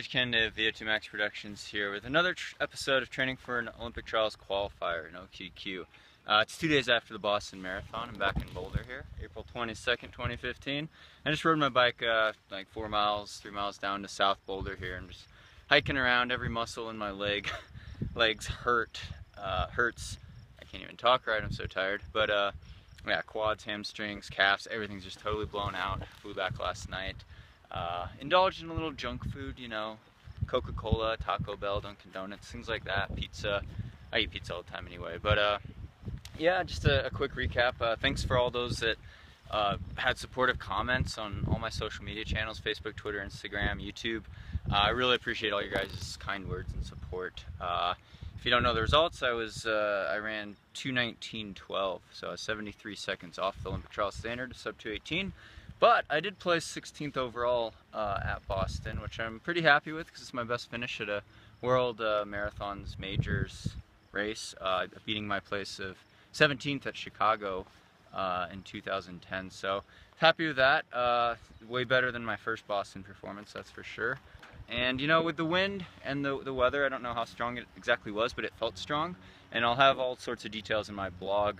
Sage Canaday of VO2 Max Productions here with another episode of training for an Olympic Trials qualifier, an OTQ. It's 2 days after the Boston Marathon. I'm back in Boulder here, April 22nd, 2015. I just rode my bike like 4 miles, 3 miles down to South Boulder here and just hiking around. Every muscle in my legs hurts. I can't even talk right, I'm so tired. But yeah, quads, hamstrings, calves, everything's just totally blown out. Flew back last night. Indulged in a little junk food, you know, Coca-Cola, Taco Bell, Dunkin' Donuts, things like that, pizza. I eat pizza all the time anyway, but yeah, just a quick recap. Thanks for all those that had supportive comments on all my social media channels, Facebook, Twitter, Instagram, YouTube. I really appreciate all your guys' kind words and support. If you don't know the results, I ran 2:19.12, so I was 73 seconds off the Olympic trial standard, sub 2:18. But I did place 16th overall at Boston, which I'm pretty happy with because it's my best finish at a World Marathons Majors race, beating my place of 17th at Chicago in 2010. So happy with that. Way better than my first Boston performance, that's for sure. And you know, with the wind and the weather, I don't know how strong it exactly was, but it felt strong. And I'll have all sorts of details in my blog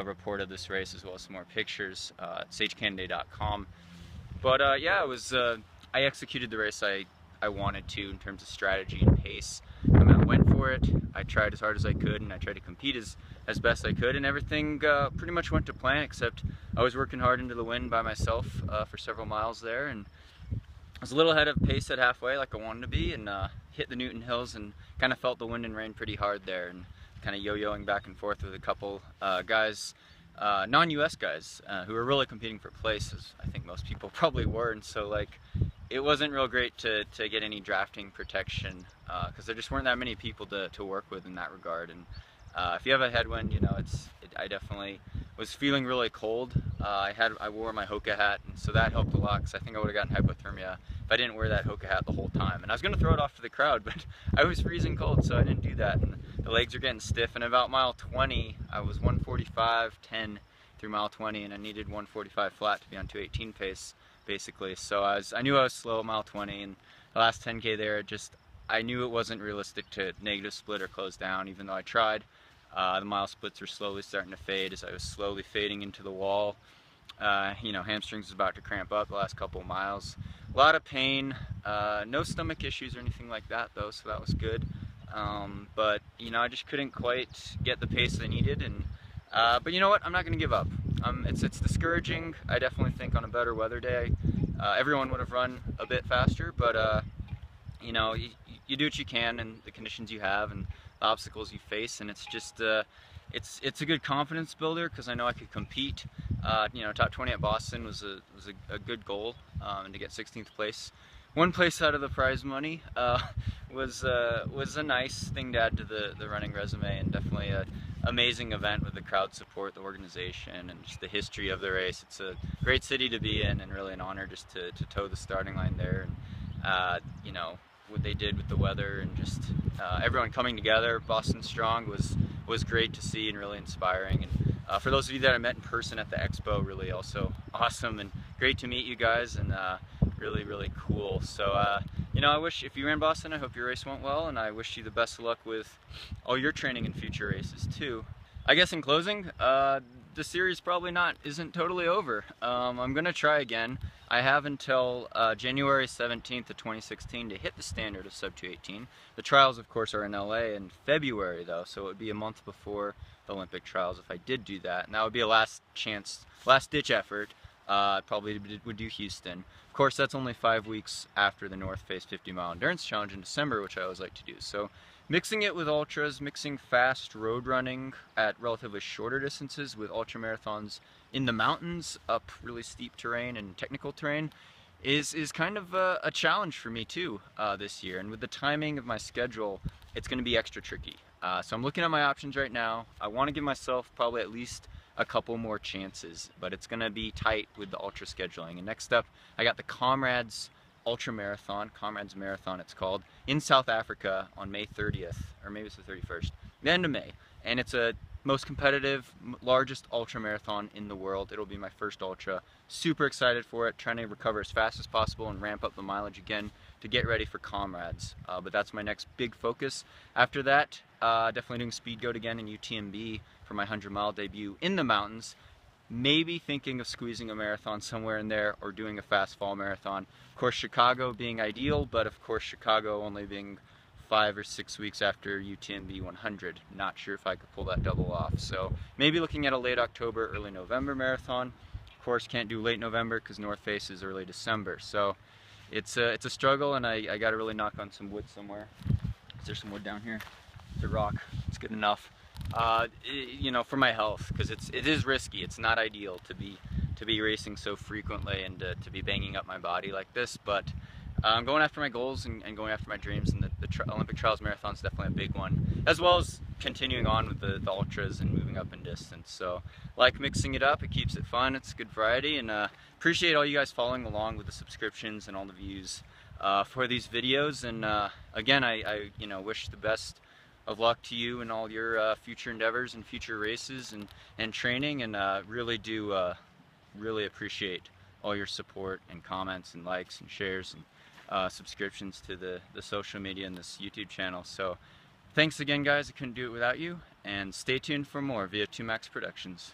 report of this race, as well as some more pictures at sagecanaday.com. But yeah, I executed the race I wanted to in terms of strategy and pace. I went for it. I tried as hard as I could, and I tried to compete as best I could, and everything pretty much went to plan, except I was working hard into the wind by myself for several miles there, and I was a little ahead of pace at halfway like I wanted to be, and hit the Newton Hills and kind of felt the wind and rain pretty hard there, and kind of yo-yoing back and forth with a couple guys, non-US guys, who were really competing for places. I think most people probably were, and so like it wasn't real great to get any drafting protection because there just weren't that many people to work with in that regard. And if you have a headwind, you know, I definitely was feeling really cold. I wore my Hoka hat, and so that helped a lot because I think I would have gotten hypothermia if I didn't wear that Hoka hat the whole time. And I was going to throw it off to the crowd, but I was freezing cold, so I didn't do that. And the legs are getting stiff, and about mile 20, I was 1:45.10 through mile 20, and I needed 1:45 flat to be on 2:18 pace, basically. So I knew I was slow at mile 20, and the last 10K there, I knew it wasn't realistic to negative split or close down, even though I tried. The mile splits were slowly starting to fade as I was slowly fading into the wall. You know, hamstrings was about to cramp up the last couple of miles. A lot of pain, no stomach issues or anything like that though, so that was good. But you know, I just couldn't quite get the pace I needed, and but you know what, I'm not going to give up. It's discouraging. I definitely think on a better weather day, everyone would have run a bit faster, but you know, you do what you can in the conditions you have and the obstacles you face, and it's just it's a good confidence builder because I know I could compete. You know, top 20 at Boston was a good goal, and to get 16th place, one place out of the prize money, was a nice thing to add to the running resume, and definitely an amazing event with the crowd support, the organization, and just the history of the race. It's a great city to be in, and really an honor just to toe the starting line there. And you know, what they did with the weather and just everyone coming together, Boston Strong, was great to see and really inspiring. And for those of you that I met in person at the expo, really also awesome and great to meet you guys, and really cool. So you know, I wish, if you ran Boston, I hope your race went well, and I wish you the best of luck with all your training in future races too. I guess in closing, the series probably isn't totally over. I'm gonna try again. I have until January 17th of 2016 to hit the standard of sub 2:18. The trials, of course, are in LA in February though, so it would be a month before the Olympic trials if I did do that, and that would be a last ditch effort. Probably would do Houston. Of course, that's only 5 weeks after the North Face 50-mile endurance challenge in December, which I always like to do. So mixing it with ultras, mixing fast road running at relatively shorter distances with ultra marathons in the mountains, up really steep terrain and technical terrain, is kind of a challenge for me too this year. And with the timing of my schedule, it's going to be extra tricky. So I'm looking at my options right now. I want to give myself probably at least a couple more chances, but it's going to be tight with the ultra scheduling. And next up, I got the Comrades Ultra Marathon, Comrades Marathon it's called, in South Africa on May 30th, or maybe it's the 31st, the end of May. And it's a most competitive, largest ultra marathon in the world. It'll be my first ultra. Super excited for it, trying to recover as fast as possible and ramp up the mileage again to get ready for comrades. But that's my next big focus. After that, definitely doing speed goat again in UTMB for my 100-mile debut in the mountains. Maybe thinking of squeezing a marathon somewhere in there, or doing a fast fall marathon. Of course, Chicago being ideal, but of course Chicago only being 5 or 6 weeks after UTMB 100. Not sure if I could pull that double off. So maybe looking at a late October, early November marathon. Of course, can't do late November because North Face is early December. So it's a struggle, and I got to really knock on some wood somewhere. Is there some wood down here? It's a rock. It's good enough. You know, for my health, because it is risky. It's not ideal to be racing so frequently and to be banging up my body like this. But I'm going after my goals and going after my dreams, and the Olympic Trials Marathon is definitely a big one, as well as continuing on with the ultras and moving up in distance. So like mixing it up, it keeps it fun, it's good variety, and appreciate all you guys following along with the subscriptions and all the views for these videos. And again, I you know, wish the best of luck to you in all your future endeavors and future races and training, and really do really appreciate all your support and comments and likes and shares and subscriptions to the social media and this YouTube channel. So thanks again, guys. I couldn't do it without you, and stay tuned for more via 2Max Productions.